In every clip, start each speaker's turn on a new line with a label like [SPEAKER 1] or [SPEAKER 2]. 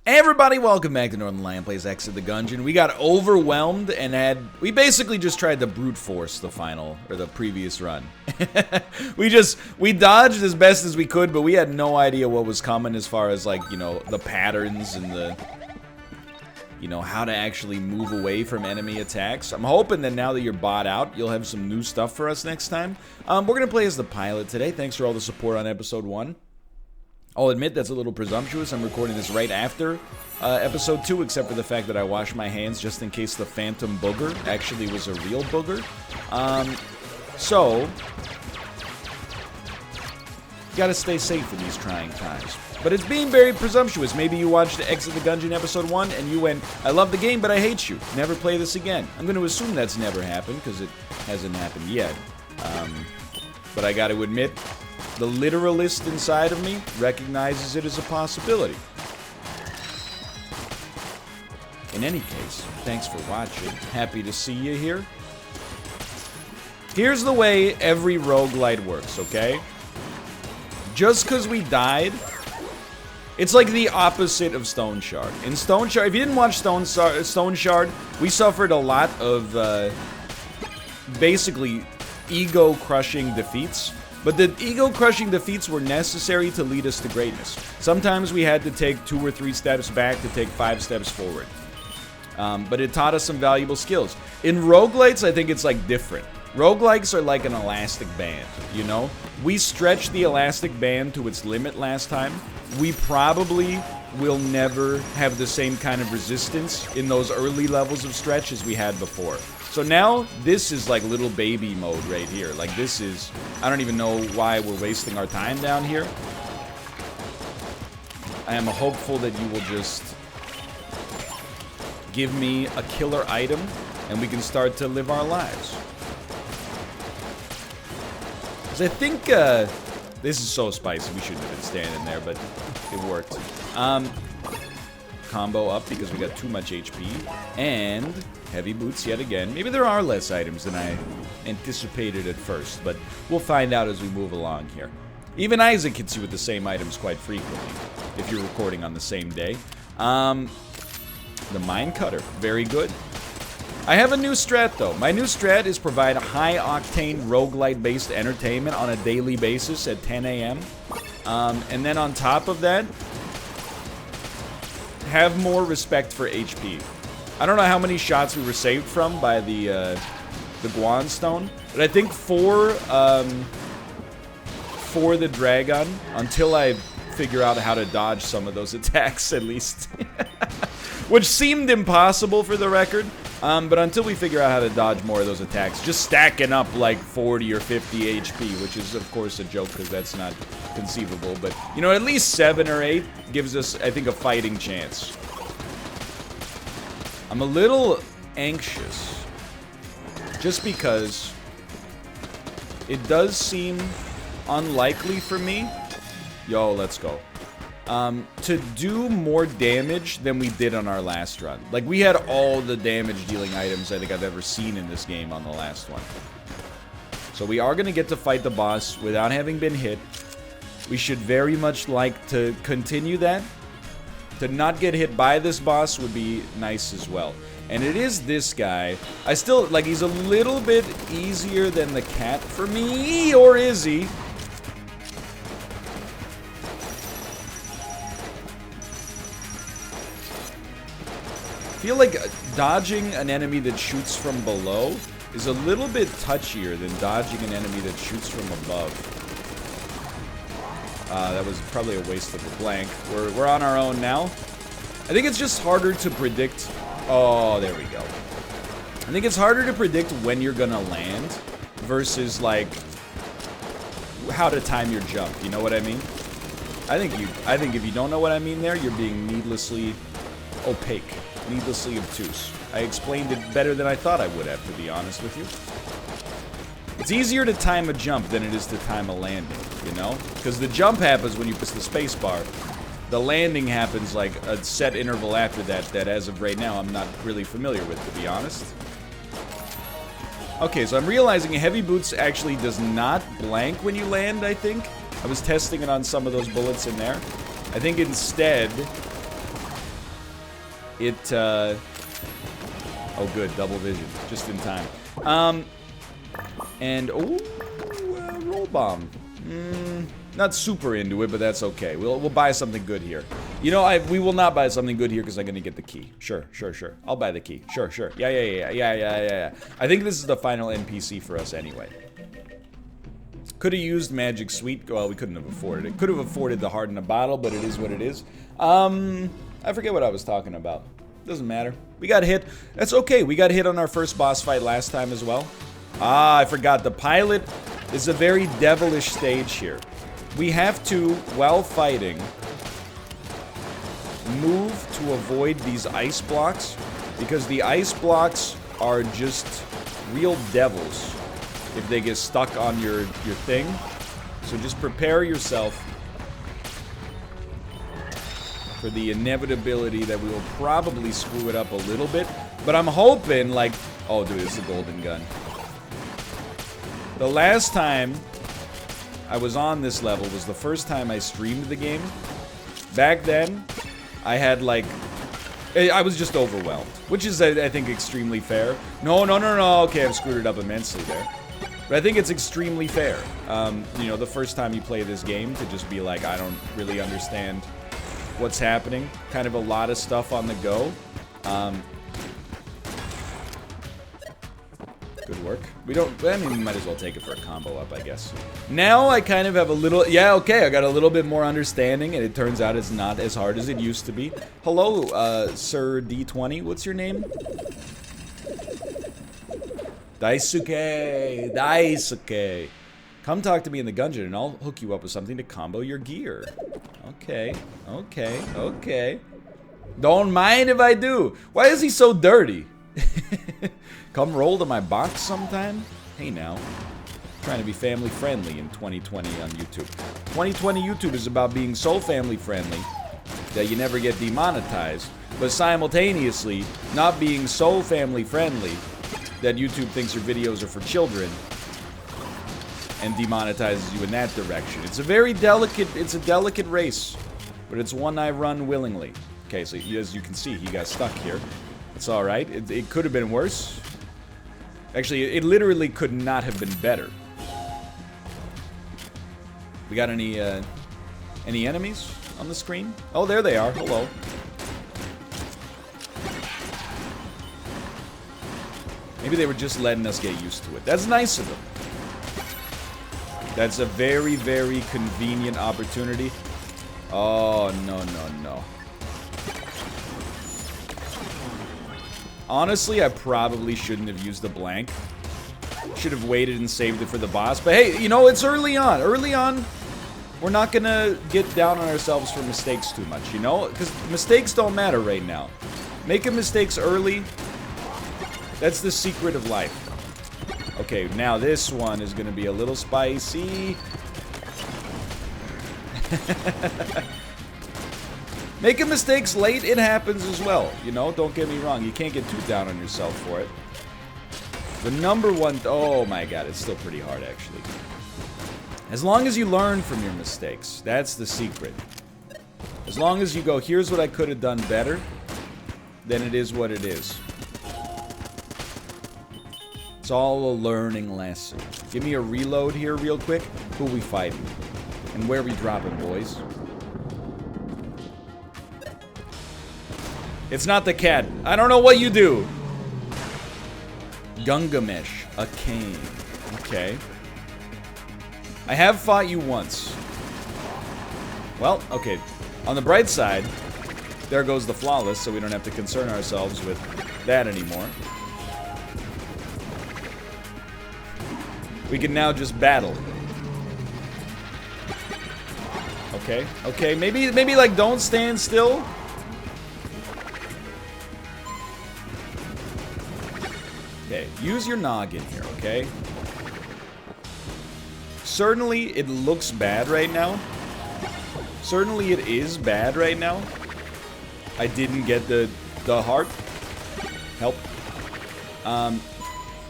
[SPEAKER 1] Hey everybody, welcome back to Northernlion Plays Exit the Gungeon. We got overwhelmed and we basically just tried to brute force the previous run. we dodged as best as we could, but we had no idea what was coming as far as like, the patterns and how to actually move away from enemy attacks. I'm hoping that now that you're bought out, you'll have some new stuff for us next time. We're gonna play as the pilot today. Thanks for all the support on episode 1. I'll admit that's a little presumptuous. I'm recording this right after episode 2, except for the fact that I washed my hands just in case the phantom booger actually was a real booger. So, gotta stay safe in these trying times. But it's being very presumptuous. Maybe you watched Exit the Gungeon episode 1 and you went, I love the game, but I hate you. Never play this again. I'm going to assume that's never happened because it hasn't happened yet. But I gotta admit, the literalist inside of me recognizes it as a possibility. In any case, thanks for watching. Happy to see you here. Here's the way every roguelite works, okay? Just because we died, it's like the opposite of Stone Shard. In Stone Shard, if you didn't watch Stone Shard, we suffered a lot of basically ego-crushing defeats. But the ego-crushing defeats were necessary to lead us to greatness. Sometimes we had to take 2 or 3 steps back to take 5 steps forward. But it taught us some valuable skills. In roguelites, I think it's like different. Roguelikes are like an elastic band, you know? We stretched the elastic band to its limit last time. We probably will never have the same kind of resistance in those early levels of stretch as we had before. So now, this is like little baby mode right here. Like this is, I don't even know why we're wasting our time down here. I am hopeful that you will just give me a killer item and we can start to live our lives. Because I think, this is so spicy, we shouldn't have been standing there, but it worked. Combo up because we got too much HP. And heavy boots yet again. Maybe there are less items than I anticipated at first, but we'll find out as we move along here. Even Isaac hits you with the same items quite frequently, if you're recording on the same day. The Mine Cutter, very good. I have a new strat though. My new strat is provide high-octane roguelite-based entertainment on a daily basis at 10 a.m. And then on top of that, have more respect for HP. I don't know how many shots we were saved from by the Guan Stone, but I think for the Dragon, until I figure out how to dodge some of those attacks at least, which seemed impossible for the record, but until we figure out how to dodge more of those attacks, just stacking up like 40 or 50 HP, which is of course a joke because that's not conceivable, but at least 7 or 8 gives us, I think, a fighting chance. I'm a little anxious just because it does seem unlikely for me, let's go, to do more damage than we did on our last run. Like, we had all the damage dealing items I think I've ever seen in this game on the last one. So we are going to get to fight the boss without having been hit. We should very much like to continue that. To not get hit by this boss would be nice as well. And it is this guy. I still, like, he's a little bit easier than the cat for me, or is he? I feel like dodging an enemy that shoots from below is a little bit touchier than dodging an enemy that shoots from above. That was probably a waste of a blank. We're on our own now. I think it's just harder to predict. Oh, there we go. I think it's harder to predict when you're gonna land versus like how to time your jump. You know what I mean? I think if you don't know what I mean there, you're being needlessly opaque, needlessly obtuse. I explained it better than I thought I would have, to be honest with you. It's easier to time a jump than it is to time a landing, you know? Because the jump happens when you press the space bar. The landing happens like a set interval after that as of right now I'm not really familiar with, to be honest. Okay, so I'm realizing heavy boots actually does not blank when you land, I think. I was testing it on some of those bullets in there. I think instead oh good, double vision, just in time. And, roll bomb. Not super into it, but that's okay. We'll buy something good here. You know, we will not buy something good here because I'm gonna get the key. Sure. I'll buy the key. Sure. Yeah. I think this is the final NPC for us anyway. Could have used Magic Sweet. Well, we couldn't have afforded it. Could have afforded the Heart in a Bottle, but it is what it is. I forget what I was talking about. Doesn't matter. We got hit. That's okay. We got hit on our first boss fight last time as well. I forgot. The pilot is a very devilish stage here. We have to, while fighting, move to avoid these ice blocks, because the ice blocks are just real devils if they get stuck on your thing. So just prepare yourself for the inevitability that we will probably screw it up a little bit. But I'm hoping, like, oh dude, it's a golden gun. The last time I was on this level was the first time I streamed the game. Back then, I had like, I was just overwhelmed, which is, I think, extremely fair. No. Okay, I've screwed it up immensely there. But I think it's extremely fair. You know, the first time you play this game, to just be like, I don't really understand what's happening. Kind of a lot of stuff on the go. Good work. We don't, I mean, we might as well take it for a combo up, I guess. Now I kind of have a little, yeah, okay, I got a little bit more understanding, and it turns out it's not as hard as it used to be. Hello, Sir D20, what's your name? Daisuke. Come talk to me in the Gungeon, and I'll hook you up with something to combo your gear. Okay. Don't mind if I do. Why is he so dirty? Come roll to my box sometime? Hey now. Trying to be family friendly in 2020 on YouTube. 2020 YouTube is about being so family friendly that you never get demonetized, but simultaneously not being so family friendly that YouTube thinks your videos are for children and demonetizes you in that direction. It's a very delicate, it's a delicate race, but it's one I run willingly. Okay, so as you can see, he got stuck here. It's alright. It could have been worse. Actually, it literally could not have been better. We got any enemies on the screen? Oh, there they are. Hello. Maybe they were just letting us get used to it. That's nice of them. That's a very, very convenient opportunity. Oh, no. Honestly, I probably shouldn't have used the blank. Should have waited and saved it for the boss. But hey, you know, it's early on. Early on, we're not gonna get down on ourselves for mistakes too much, you know? Because mistakes don't matter right now. Making mistakes early, that's the secret of life. Okay, now this one is gonna be a little spicy. Making mistakes late, it happens as well. You know, don't get me wrong. You can't get too down on yourself for it. The number one... Oh my god, it's still pretty hard, actually. As long as you learn from your mistakes, that's the secret. As long as you go, here's what I could have done better, then it is what it is. It's all a learning lesson. Give me a reload here real quick. Who are we fighting? And where are we dropping, boys? It's not the cat. I don't know what you do. Gungemesh, a cane. Okay. I have fought you once. Well, okay. On the bright side, there goes the flawless, so we don't have to concern ourselves with that anymore. We can now just battle. Okay, maybe like don't stand still. Okay, use your noggin here, okay? Certainly, it looks bad right now. Certainly, it is bad right now. I didn't get the heart. Help.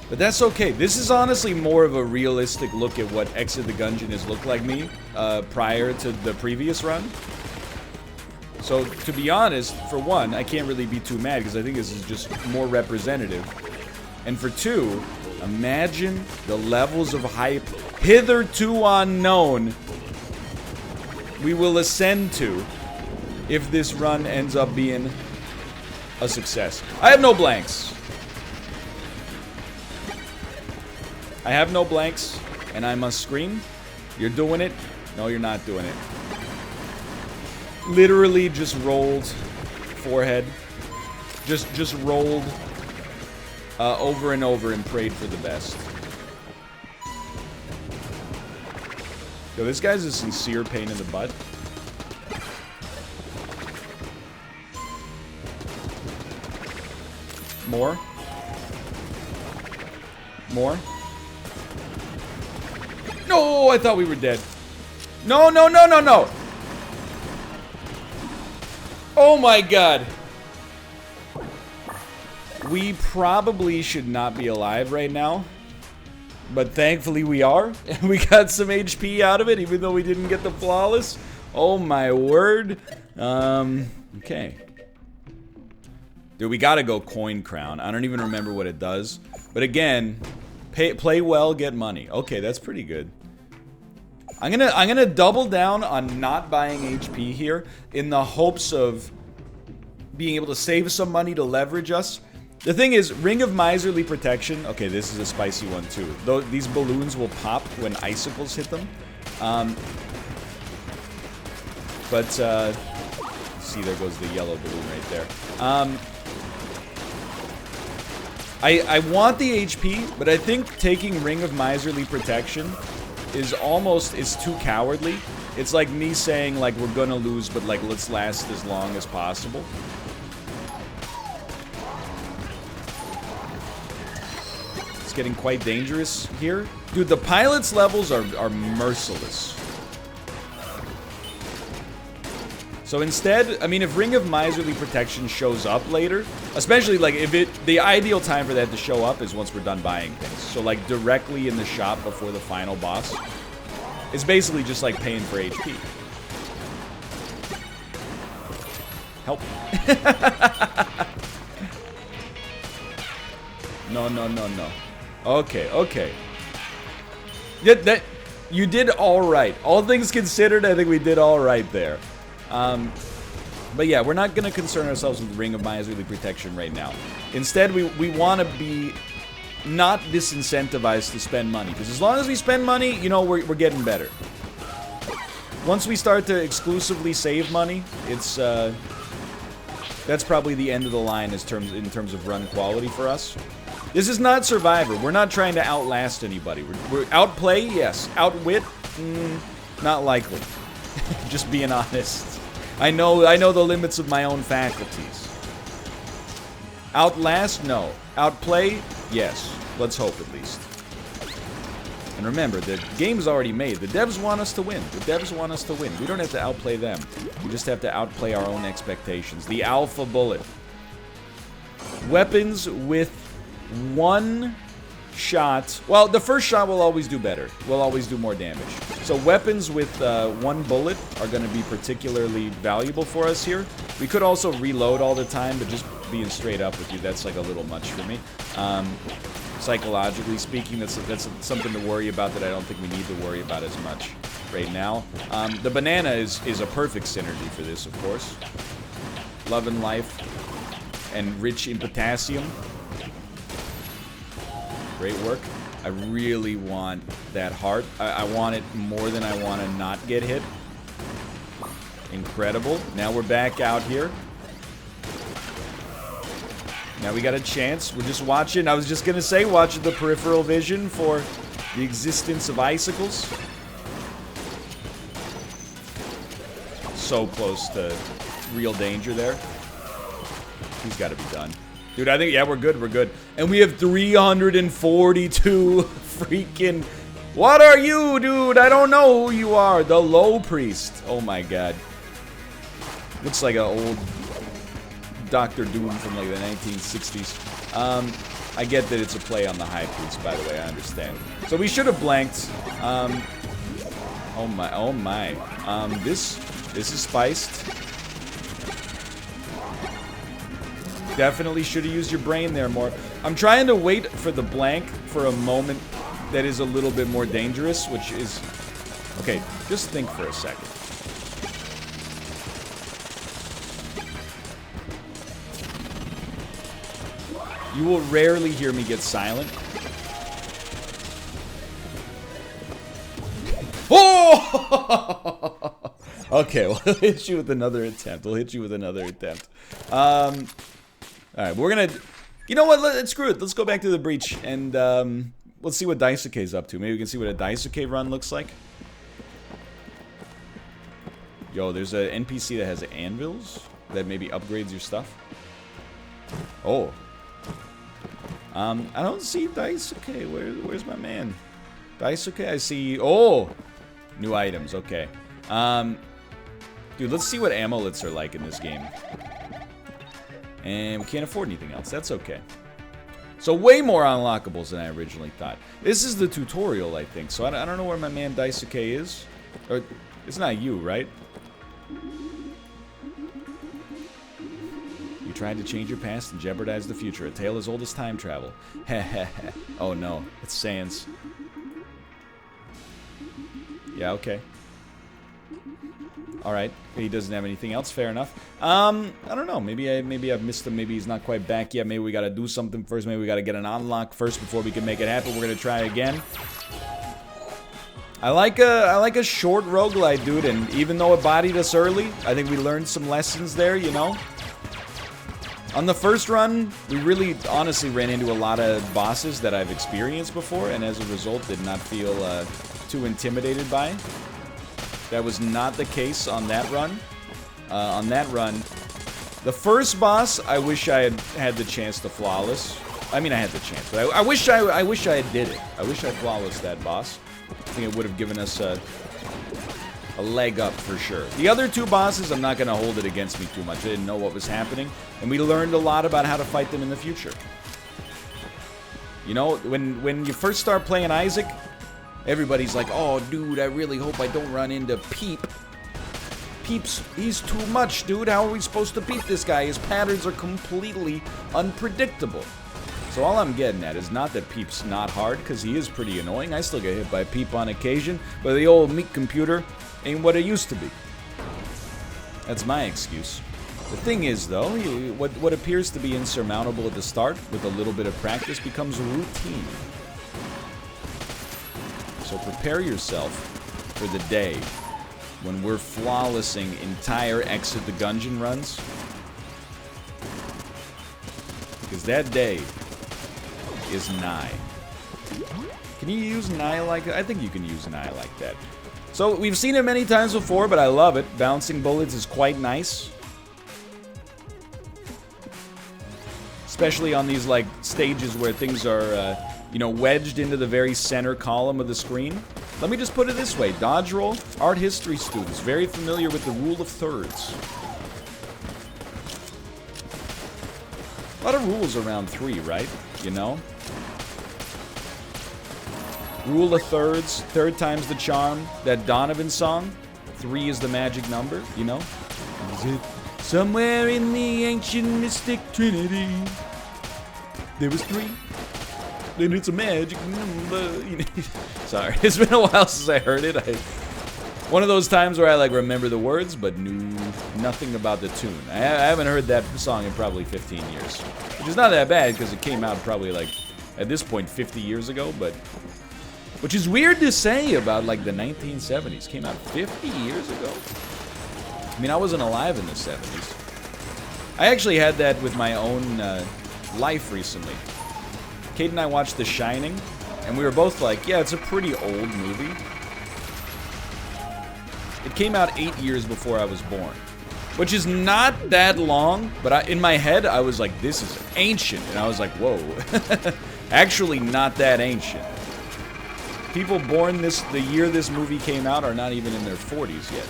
[SPEAKER 1] But that's okay. This is honestly more of a realistic look at what Exit the Gungeon has looked like me prior to the previous run. So, to be honest, for one, I can't really be too mad because I think this is just more representative. And for two, imagine the levels of hype hitherto unknown we will ascend to if this run ends up being a success. I have no blanks. I have no blanks, and I must scream. You're doing it. No, you're not doing it. Literally just rolled forehead. Just rolled over and over and prayed for the best. Yo, this guy's a sincere pain in the butt. More. More. No, I thought we were dead. No, no, no, no, no. Oh my god. We probably should not be alive right now. But thankfully we are. We got some HP out of it, even though we didn't get the flawless. Oh my word. Okay. Dude, we gotta go coin crown. I don't even remember what it does. But again, play well, get money. Okay, that's pretty good. I'm gonna double down on not buying HP here in the hopes of being able to save some money to leverage us. The thing is, Ring of Miserly Protection. Okay, this is a spicy one too. Though these balloons will pop when icicles hit them. See, there goes the yellow balloon right there. I want the HP, but I think taking Ring of Miserly Protection is too cowardly. It's like me saying, like, we're gonna lose, but, like, let's last as long as possible. It's getting quite dangerous here. Dude, the pilot's levels are merciless. So instead, I mean, if Ring of Miserly Protection shows up later, especially, like, the ideal time for that to show up is once we're done buying things. So, like, directly in the shop before the final boss. It's basically just like paying for HP. Help. No, no, no, no. Okay, okay. Yeah, you did alright. All things considered, I think we did alright there. But yeah, we're not going to concern ourselves with Ring of Miserly Protection right now. Instead, we want to be not disincentivized to spend money. Because as long as we spend money, you know, we're getting better. Once we start to exclusively save money, it's, that's probably the end of the line in terms of run quality for us. This is not Survivor. We're not trying to outlast anybody. We're outplay, yes. Outwit, not likely. Just being honest. I know the limits of my own faculties. Outlast, no. Outplay, yes. Let's hope at least. And remember, the game's already made. The devs want us to win. The devs want us to win. We don't have to outplay them. We just have to outplay our own expectations. The Alpha Bullet. Weapons with one shot. Well, the first shot will always do better. Will always do more damage. So weapons with one bullet are going to be particularly valuable for us here. We could also reload all the time, but just being straight up with you, that's like a little much for me. Psychologically speaking, that's something to worry about that I don't think we need to worry about as much right now. The banana is a perfect synergy for this, of course. Love and life, and rich in potassium. Great work. I really want that heart. I want it more than I want to not get hit. Incredible. Now we're back out here. Now we got a chance. We're just watching. I was just going to say, watching the peripheral vision for the existence of icicles. So close to real danger there. He's got to be done. Dude, I think, yeah, we're good, we're good. And we have 342 freaking... What are you, dude? I don't know who you are. The Low Priest. Oh my god. Looks like an old Dr. Doom from like the 1960s. I get that it's a play on the High Priest, by the way, I understand. So we should have blanked. Oh my, oh my. This is spiced. Definitely should have used your brain there more. I'm trying to wait for the blank for a moment that is a little bit more dangerous, which is... Okay, just think for a second. You will rarely hear me get silent. Oh! Okay, well, I'll hit you with another attempt. Alright, we're gonna... You know what? Let's screw it. Let's go back to the breach and let's see what Daisuke's up to. Maybe we can see what a Daisuke run looks like. Yo, there's an NPC that has anvils that maybe upgrades your stuff. Oh. I don't see Daisuke. Where's my man? Daisuke, I see... Oh! New items, okay. Dude, let's see what amulets are like in this game. And we can't afford anything else. That's okay. So way more unlockables than I originally thought. This is the tutorial, I think. So I don't know where my man Daisuke is. Or, it's not you, right? You tried to change your past and jeopardize the future. A tale as old as time travel. Oh no, it's Sans. Yeah, okay. Alright, he doesn't have anything else, fair enough. I don't know, maybe I've missed him, maybe he's not quite back yet, maybe we gotta do something first, maybe we gotta get an unlock first before we can make it happen. We're gonna try again. I like a short roguelite, dude, and even though it bodied us early, I think we learned some lessons there, you know? On the first run, we really honestly ran into a lot of bosses that I've experienced before, and as a result did not feel too intimidated by. That was not the case on that run. On that run, the first boss, I wish I had the chance to flawless. I mean, I had the chance, but I wish I did it. I wish I flawless that boss. I think it would have given us a leg up for sure. The other two bosses, I'm not going to hold it against me too much. I didn't know what was happening, and we learned a lot about how to fight them in the future. You know, when you first start playing Isaac, everybody's like, oh, dude, I really hope I don't run into Peep. Peep's, he's too much, dude. How are we supposed to beat this guy? His patterns are completely unpredictable. So all I'm getting at is not that Peep's not hard, because he is pretty annoying. I still get hit by Peep on occasion, but the old meat computer ain't what it used to be. That's my excuse. The thing is, though, what appears to be insurmountable at the start, with a little bit of practice, becomes routine. So prepare yourself for the day when we're flawlessing entire Exit the Gungeon runs. Because that day is nigh. Can you use nigh like that? I think you can use nigh like that. So we've seen it many times before, but I love it. Bouncing bullets is quite nice. Especially on these like stages where things are you know, wedged into the very center column of the screen. Let me just put it this way. Dodge roll, art history students, very familiar with the rule of thirds. A lot of rules around 3, right? You know? Rule of thirds, third time's the charm. That Donovan song, 3 is the magic number, you know? Somewhere in the ancient mystic trinity, there was 3. Then it's a magic number. Sorry, it's been a while since I heard it. One of those times where I like remember the words, but knew nothing about the tune. I haven't heard that song in probably 15 years, which is not that bad because it came out probably like at this point 50 years ago. But which is weird to say about like the 1970s. Came out 50 years ago. I mean, I wasn't alive in the 70s. I actually had that with my own life recently. Kate and I watched The Shining, and we were both like, yeah, it's a pretty old movie. It came out 8 years before I was born, which is not that long, but in my head, I was like, this is ancient, and I was like, whoa. Actually, not that ancient. People born the year this movie came out are not even in their 40s yet.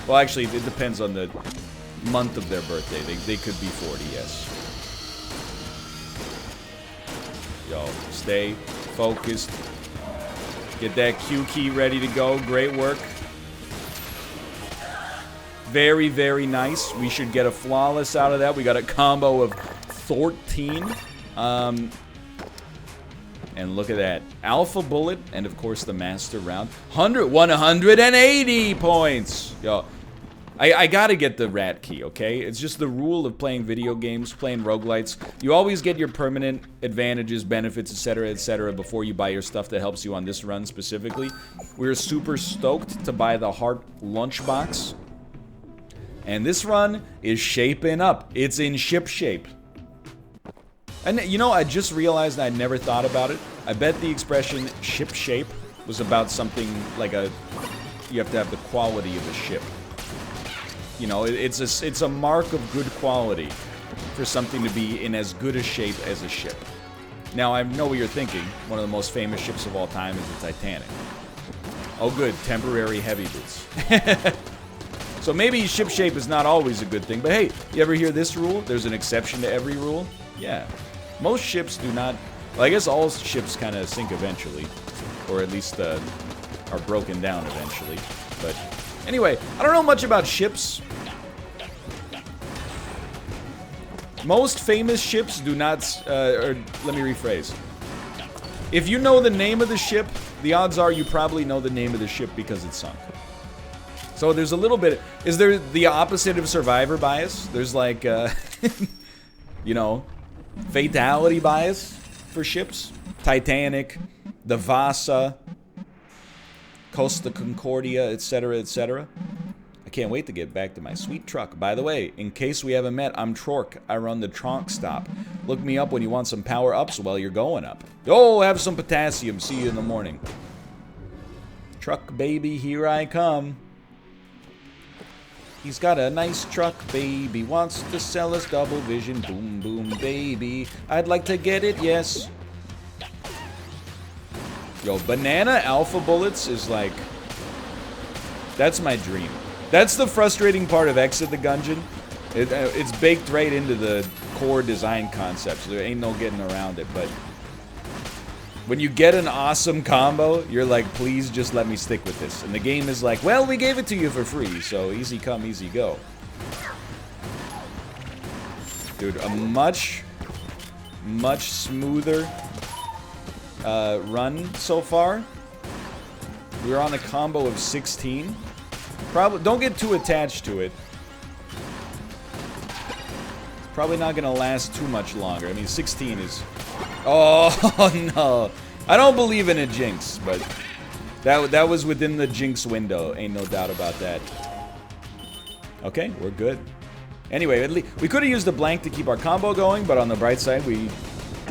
[SPEAKER 1] Well, actually, it depends on the month of their birthday. They could be 40, yes. Yo, stay focused. Get that Q key ready to go. Great work. Very, very nice. We should get a flawless out of that. We got a combo of 14. And look at that. Alpha Bullet, and of course the Master Round. 180 points! Yo, I gotta get the rat key, okay? It's just the rule of playing video games, playing roguelites. You always get your permanent advantages, benefits, etc., before you buy your stuff that helps you on this run specifically. We're super stoked to buy the Heart Lunchbox. And this run is shaping up. It's in ship shape. And you know, I just realized I'd never thought about it. I bet the expression ship shape was about something like you have to have the quality of a ship. You know, it's a mark of good quality for something to be in as good a shape as a ship. Now, I know what you're thinking. One of the most famous ships of all time is the Titanic. Oh good, temporary heavy boots. So maybe ship shape is not always a good thing, but hey, you ever hear this rule? There's an exception to every rule? Yeah. Most ships do not... Well, I guess all ships kind of sink eventually. Or at least are broken down eventually. But anyway, I don't know much about ships. Most famous ships do not... or let me rephrase. If you know the name of the ship, the odds are you probably know the name of the ship because it's sunk. So there's a little bit... Is there the opposite of survivor bias? There's like, you know... fatality bias for ships. Titanic, the Vasa, Costa Concordia, etc., etc. I can't wait to get back to my sweet truck. By the way, in case we haven't met, I'm Trork. I run the Tronk Stop. Look me up when you want some power-ups while you're going up. Oh, have some potassium. See you in the morning. Truck baby, here I come. He's got a nice truck, baby, wants to sell us double vision, boom, boom, baby. I'd like to get it, yes. Yo, banana alpha bullets is like... That's my dream. That's the frustrating part of Exit the Gungeon. It's baked right into the core design concept, so there ain't no getting around it, but... When you get an awesome combo, you're like, please just let me stick with this. And the game is like, well, we gave it to you for free, so easy come, easy go. Dude, a much smoother run so far. We're on a combo of 16. Probably, don't get too attached to it. Probably not gonna last too much longer. I mean, 16 is... Oh, no. I don't believe in a jinx, but that was within the jinx window. Ain't no doubt about that. Okay, we're good. Anyway, at least we could have used the blank to keep our combo going, but on the bright side, we,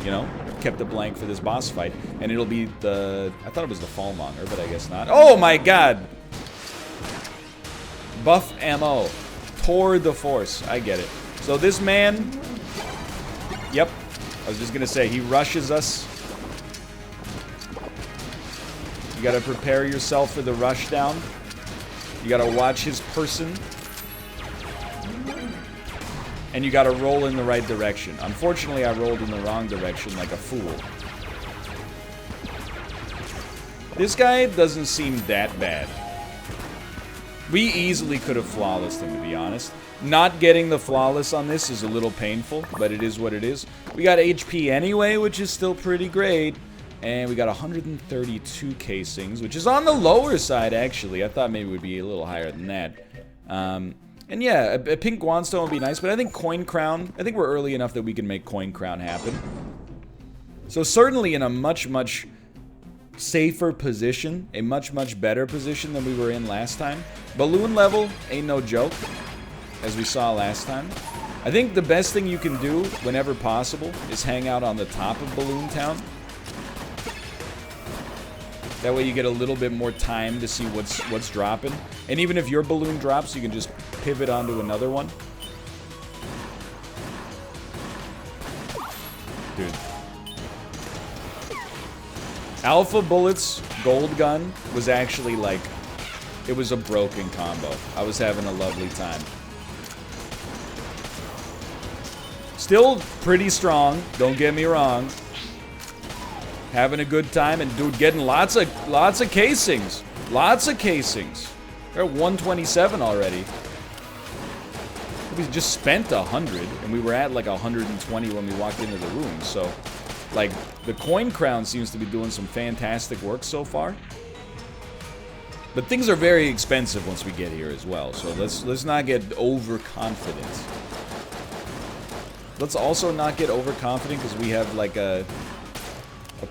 [SPEAKER 1] you know, kept the blank for this boss fight. And it'll be the... I thought it was the Fallmonger, but I guess not. Oh, my God! Buff ammo. Toward the force. I get it. So this man... Yep. I was just gonna say, he rushes us. You gotta prepare yourself for the rush down. You gotta watch his person. And you gotta roll in the right direction. Unfortunately, I rolled in the wrong direction like a fool. This guy doesn't seem that bad. We easily could have flawlessed him, to be honest. Not getting the flawless on this is a little painful, but it is what it is. We got HP anyway, which is still pretty great. And we got 132 casings, which is on the lower side, actually. I thought maybe it would be a little higher than that. And yeah, a pink Guanstone would be nice, but I think Coin Crown... I think we're early enough that we can make Coin Crown happen. So certainly in a much, much safer position. A much, much better position than we were in last time. Balloon level ain't no joke, as we saw last time. I think the best thing you can do, whenever possible, is hang out on the top of Balloon Town. That way you get a little bit more time to see what's dropping. And even if your balloon drops, you can just pivot onto another one. Dude. Alpha Bullets Gold Gun was actually like... It was a broken combo. I was having a lovely time. Still pretty strong, don't get me wrong. Having a good time, and dude, getting lots of casings. Lots of casings. They're at 127 already. We just spent 100, and we were at like 120 when we walked into the room. So, like, the coin crown seems to be doing some fantastic work so far. But things are very expensive once we get here as well. So let's not get overconfident. Let's also not get overconfident because we have like a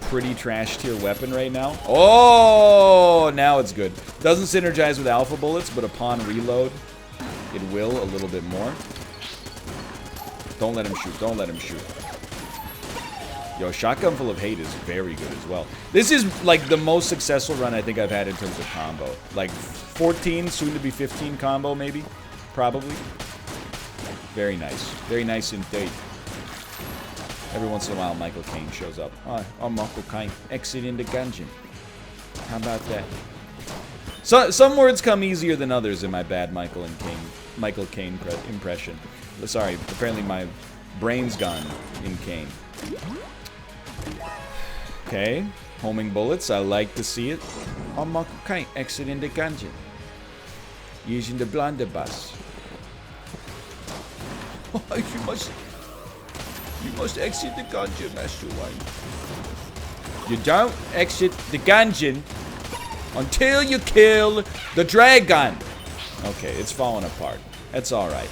[SPEAKER 1] pretty trash tier weapon right now. Oh, now it's good. Doesn't synergize with alpha bullets, but upon reload, it will a little bit more. Don't let him shoot. Don't let him shoot. Yo, Shotgun Full of Hate is very good as well. This is like the most successful run I think I've had in terms of combo. Like 14, soon to be 15 combo maybe, probably. Very nice. Very nice indeed. Every once in a while, Michael Caine shows up. Hi, I'm Michael Caine. Exit into Gungeon. How about that? So, some words come easier than others in my bad Michael Caine impression. Sorry, apparently my brain's gone in Caine. Okay, homing bullets. I like to see it. I'm Michael Caine. Exit into Gungeon. Using the blunderbuss. You must exit the Gungeon, Master Wayne. You don't exit the Gungeon until you kill the dragon. Okay, it's falling apart. That's all right.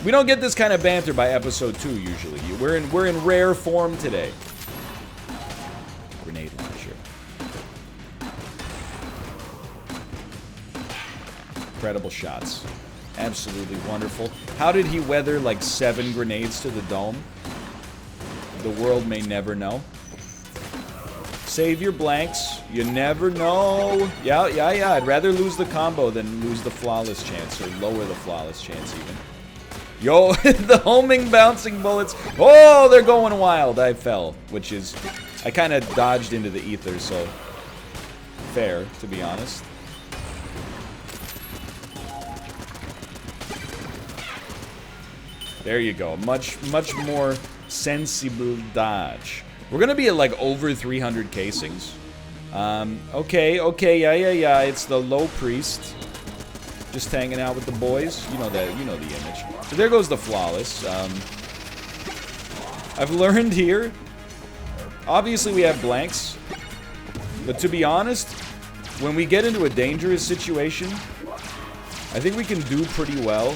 [SPEAKER 1] We don't get this kind of banter by episode 2 usually. We're in rare form today. Grenade launcher. Incredible shots. Absolutely wonderful. How did he weather like 7 grenades to the dome? The world may never know. Save your blanks. You never know. Yeah. I'd rather lose the combo than lose the flawless chance, or lower the flawless chance even. Yo, the homing bouncing bullets. Oh, they're going wild. I fell, which is... I kind of dodged into the ether, so... fair, to be honest. There you go. Much more sensible dodge. We're gonna be at like over 300 casings. Okay, yeah. It's the low priest. Just hanging out with the boys. You know the image. So there goes the flawless. I've learned here. Obviously we have blanks. But to be honest, when we get into a dangerous situation, I think we can do pretty well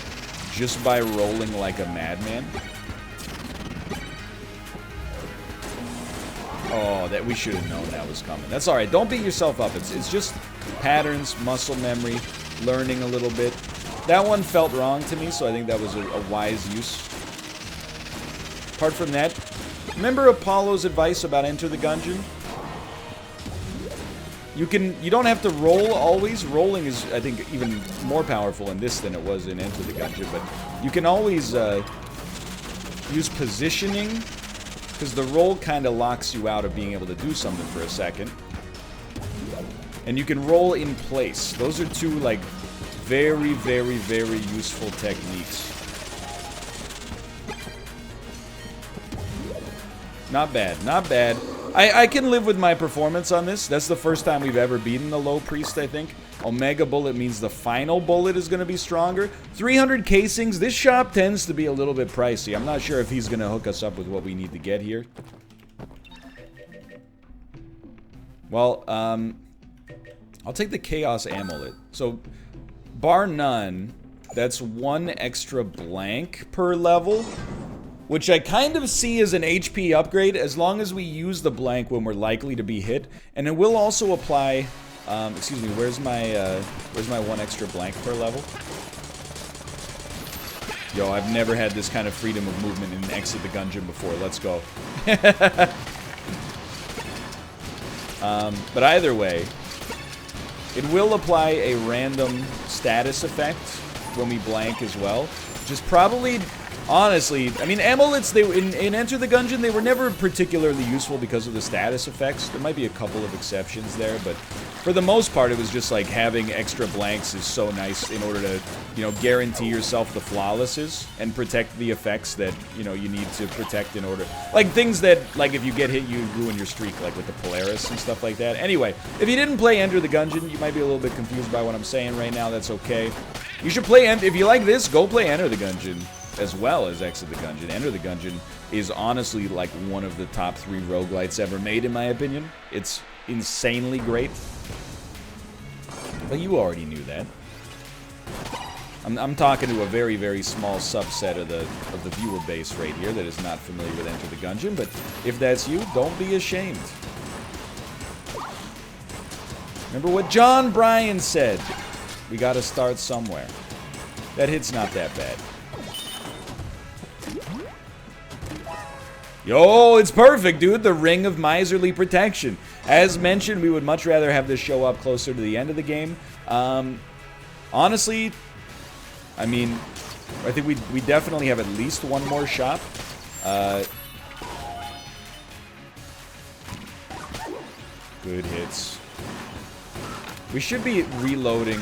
[SPEAKER 1] just by rolling like a madman. Oh, that we should have known that was coming. That's alright. Don't beat yourself up. It's just patterns, muscle memory, learning a little bit. That one felt wrong to me, so I think that was a wise use. Apart from that, remember Apollo's advice about Enter the Gungeon? You don't have to roll always. Rolling is, I think, even more powerful in this than it was in Enter the Gungeon, but you can always use positioning, because the roll kind of locks you out of being able to do something for a second. And you can roll in place. Those are two, like, very, very, very useful techniques. Not bad, not bad. I can live with my performance on this. That's the first time we've ever beaten the low priest, I think. Omega bullet means the final bullet is going to be stronger. 300 casings. This shop tends to be a little bit pricey. I'm not sure if he's going to hook us up with what we need to get here. Well, I'll take the Chaos Amulet. So, bar none, that's 1 extra blank per level. Which I kind of see as an HP upgrade, as long as we use the blank when we're likely to be hit. And it will also apply... excuse me, where's my 1 extra blank per level? Yo, I've never had this kind of freedom of movement in Exit the Gungeon before. Let's go. But either way, it will apply a random status effect when we blank as well. Which is probably... Honestly, I mean, amulets, in Enter the Gungeon, they were never particularly useful because of the status effects. There might be a couple of exceptions there, but for the most part, it was just like having extra blanks is so nice in order to, you know, guarantee yourself the flawlesses and protect the effects that, you know, you need to protect in order. Like things that, like if you get hit, you ruin your streak, like with the Polaris and stuff like that. Anyway, if you didn't play Enter the Gungeon, you might be a little bit confused by what I'm saying right now. That's okay. You should play, if you like this, go play Enter the Gungeon. as well as Exit the Gungeon. Enter the Gungeon is honestly like one of the top 3 roguelites ever made, in my opinion. It's insanely great. But you already knew that. I'm talking to a very, very small subset of the viewer base right here that is not familiar with Enter the Gungeon, but if that's you, don't be ashamed. Remember what John Bryan said. We gotta start somewhere. That hit's not that bad. Yo, it's perfect, dude. The Ring of Miserly Protection. As mentioned, we would much rather have this show up closer to the end of the game. Honestly, I mean, I think we definitely have at least one more shop. Good hits. We should be reloading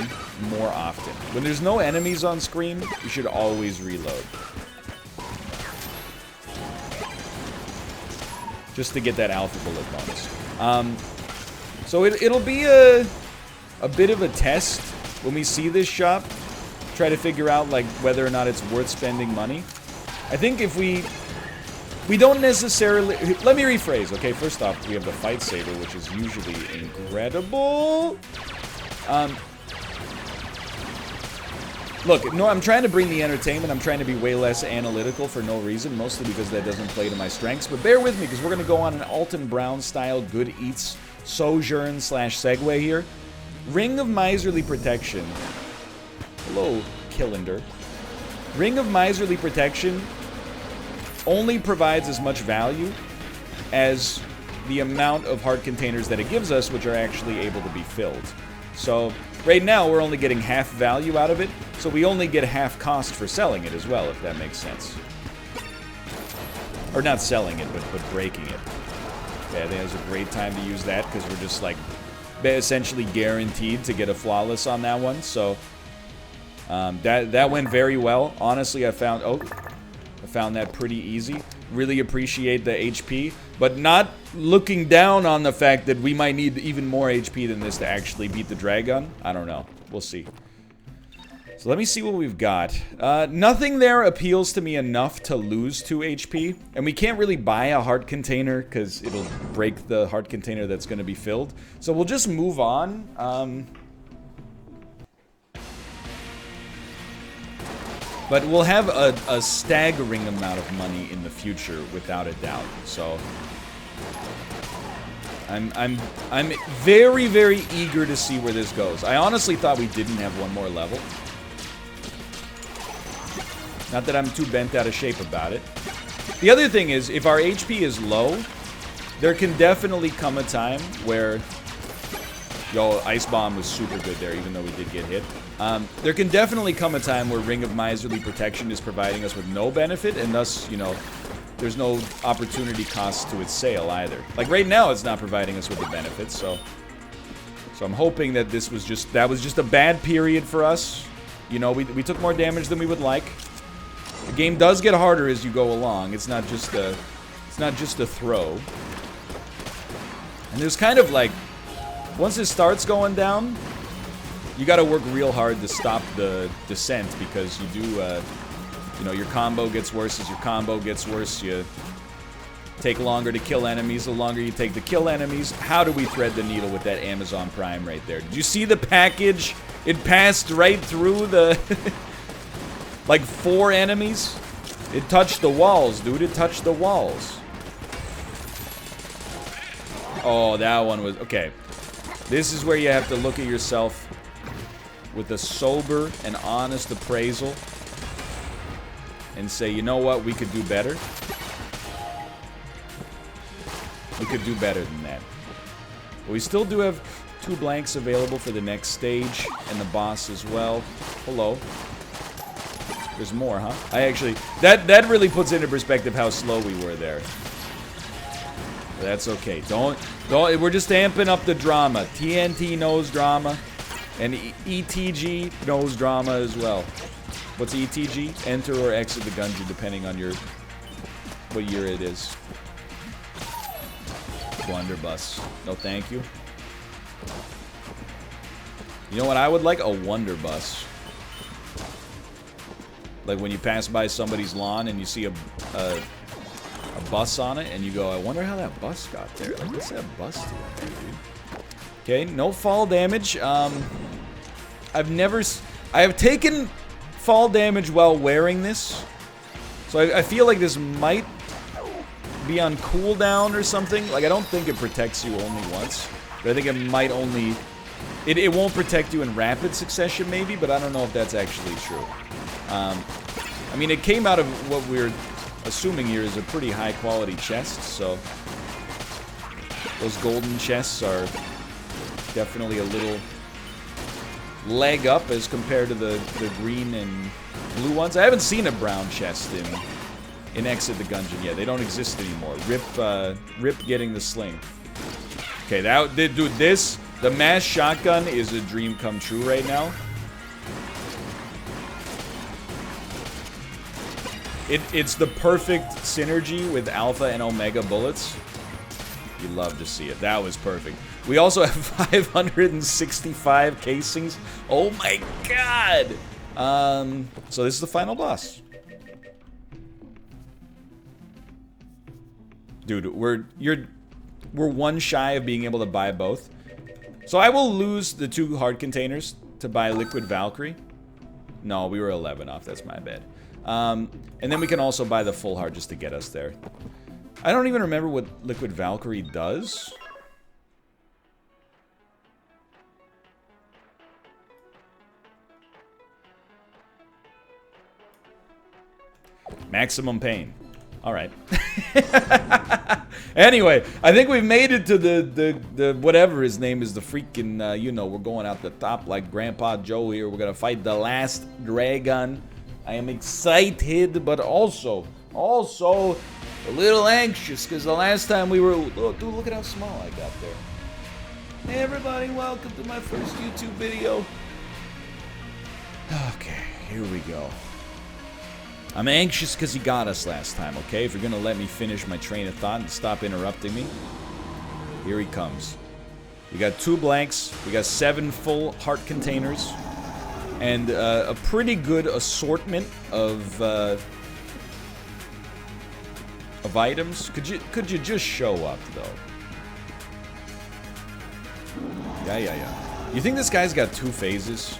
[SPEAKER 1] more often. When there's no enemies on screen, you should always reload. Just to get that alpha bullet bonus. So it'll be a bit of a test when we see this shop. Try to figure out like whether or not it's worth spending money. I think if we don't necessarily... Let me rephrase, okay? First off, we have the Fight Saber, which is usually incredible. Look, no, I'm trying to bring the entertainment. I'm trying to be way less analytical for no reason, mostly because that doesn't play to my strengths. But bear with me, because we're going to go on an Alton Brown-style Good Eats sojourn / segue here. Ring of Miserly Protection. Hello, Killender. Ring of Miserly Protection only provides as much value as the amount of heart containers that it gives us, which are actually able to be filled. So, right now, we're only getting half value out of it, so we only get half cost for selling it as well, if that makes sense. Or not selling it, but breaking it. Yeah, I think it was a great time to use that, because we're just, like, essentially guaranteed to get a flawless on that one, so... that went very well. Honestly, I found that pretty easy. Really appreciate the HP, but not looking down on the fact that we might need even more HP than this to actually beat the Dragon. I don't know. We'll see. So let me see what we've got. Nothing there appeals to me enough to lose 2 HP, and we can't really buy a heart container because it'll break the heart container that's going to be filled. So we'll just move on. But we'll have a staggering amount of money in the future, without a doubt. So I'm very, very eager to see where this goes. I honestly thought we didn't have one more level. Not that I'm too bent out of shape about it. The other thing is, if our HP is low, there can definitely come a time where... Yo, Ice Bomb was super good there, even though we did get hit. There can definitely come a time where Ring of Miserly Protection is providing us with no benefit, and thus, you know, there's no opportunity cost to its sale either. Like, right now, it's not providing us with the benefits, so I'm hoping that that was just a bad period for us. You know, we took more damage than we would like. The game does get harder as you go along. It's not just a throw. And there's kind of like... Once it starts going down, you gotta work real hard to stop the descent, because you do, you know, your combo gets worse. As your combo gets worse, you take longer to kill enemies. The longer you take to kill enemies, how do we thread the needle with that Amazon Prime right there? Did you see the package? It passed right through the... like 4 enemies? It touched the walls, dude. It touched the walls. Oh, that one was... Okay. This is where you have to look at yourself with a sober and honest appraisal and say, you know what, we could do better. We could do better than that. But we still do have 2 blanks available for the next stage and the boss as well. Hello. There's more, huh? I actually... That really puts into perspective how slow we were there. That's okay. Don't. We're just amping up the drama. TNT knows drama, and ETG knows drama as well. What's ETG? Enter or exit the Gungeon, depending on what year it is. Blunderbuss. No, thank you. You know what I would like? A Wonderbus. Like when you pass by somebody's lawn and you see a bus on it, and you go, I wonder how that bus got there. Like, what's that bus doing there, dude? Okay, no fall damage. I have taken fall damage while wearing this. So I feel like this might be on cooldown or something. Like, I don't think it protects you only once. But I think it might only... It won't protect you in rapid succession, maybe, but I don't know if that's actually true. I mean, it came out of what we're assuming here is a pretty high-quality chest, so... Those golden chests are definitely a little leg up as compared to the green and blue ones. I haven't seen a brown chest in Exit the Gungeon yet. They don't exist anymore. Rip getting the sling. Okay, dude, this... The mass shotgun is a dream come true right now. It's the perfect synergy with alpha and omega bullets. You love to see it. That was perfect. We also have 565 casings. Oh my god! So this is the final boss. Dude, we're one shy of being able to buy both. So I will lose the 2 hard containers to buy Liquid Valkyrie. No, we were 11 off. That's my bad. And then we can also buy the full heart just to get us there. I don't even remember what Liquid Valkyrie does. Maximum pain. Alright. Anyway, I think we've made it to the whatever his name is, the freaking, you know, we're going out the top like Grandpa Joe here. We're gonna fight the last dragon. I am excited, but also a little anxious, because the last time we were... Look, dude, look at how small I got there. Hey everybody, welcome to my first YouTube video. Okay, here we go. I'm anxious because he got us last time, okay? If you're gonna let me finish my train of thought and stop interrupting me. Here he comes. We got 2 blanks, we got 7 full heart containers, and a pretty good assortment of items. Could you just show up, though? Yeah. You think this guy's got 2 phases?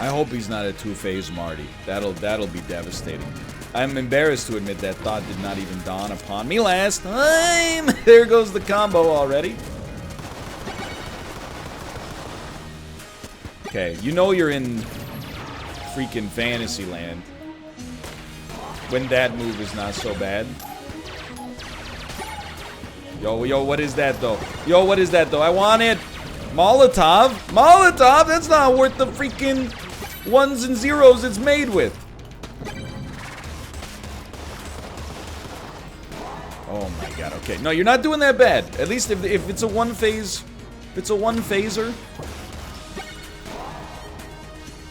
[SPEAKER 1] I hope he's not a 2-phase Marty. That'll be devastating. I'm embarrassed to admit that thought did not even dawn upon me last time. There goes the combo already. Okay, you know you're in freaking fantasy land when that move is not so bad. Yo, what is that though? I want it. Molotov? Molotov? That's not worth the freaking 1s and 0s it's made with. Oh my god, okay. No, you're not doing that bad. At least if it's a 1-phase... If it's a 1-phaser...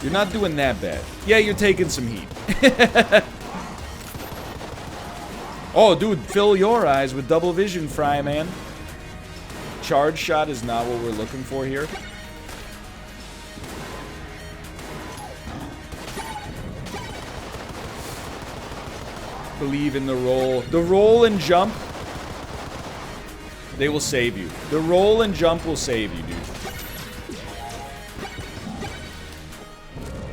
[SPEAKER 1] You're not doing that bad. Yeah, you're taking some heat. Oh, dude, fill your eyes with double vision, Fry Man. Charge shot is not what we're looking for here. Believe in the roll. The roll and jump, they will save you. The roll and jump will save you, dude.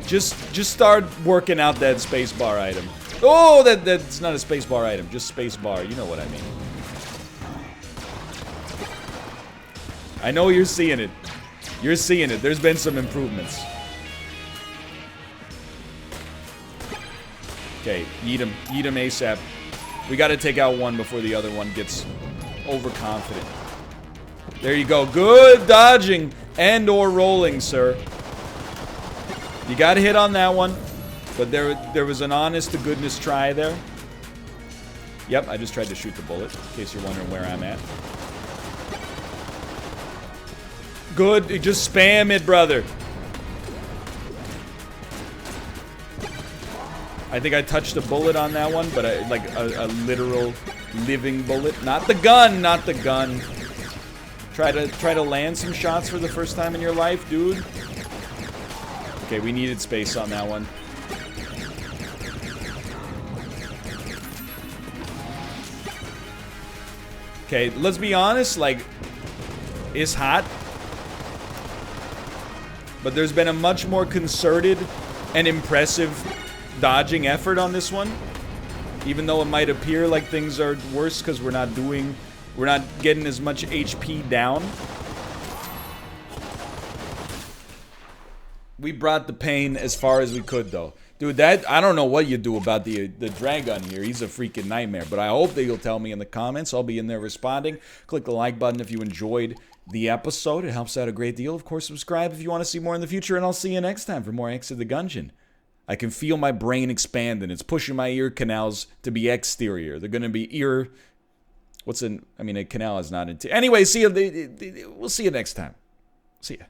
[SPEAKER 1] Just start working out that spacebar item. Oh, that's not a spacebar item, just spacebar. You know what I mean. I know you're seeing it. You're seeing it. There's been some improvements. Okay, eat him. Eat him ASAP. We gotta take out one before the other one gets overconfident. There you go. Good dodging and or rolling, sir. You got a hit on that one, but there was an honest-to-goodness try there. Yep, I just tried to shoot the bullet, in case you're wondering where I'm at. Good, just spam it, brother. I think I touched a bullet on that one, but like a literal living bullet. Not the gun, not the gun. Try to land some shots for the first time in your life, dude. Okay, we needed space on that one. Okay, let's be honest, like, it's hot. But there's been a much more concerted and impressive dodging effort on this one. Even though it might appear like things are worse because we're not getting as much HP down. We brought the pain as far as we could, though. Dude, I don't know what you do about the Dragon here. He's a freaking nightmare. But I hope that you'll tell me in the comments. I'll be in there responding. Click the like button if you enjoyed the episode. It helps out a great deal. Of course, subscribe if you want to see more in the future. And I'll see you next time for more X of the Gungeon. I can feel my brain expanding. It's pushing my ear canals to be exterior. They're going to be ear... I mean, a canal is not... Anyway, see you... We'll see you next time. See ya.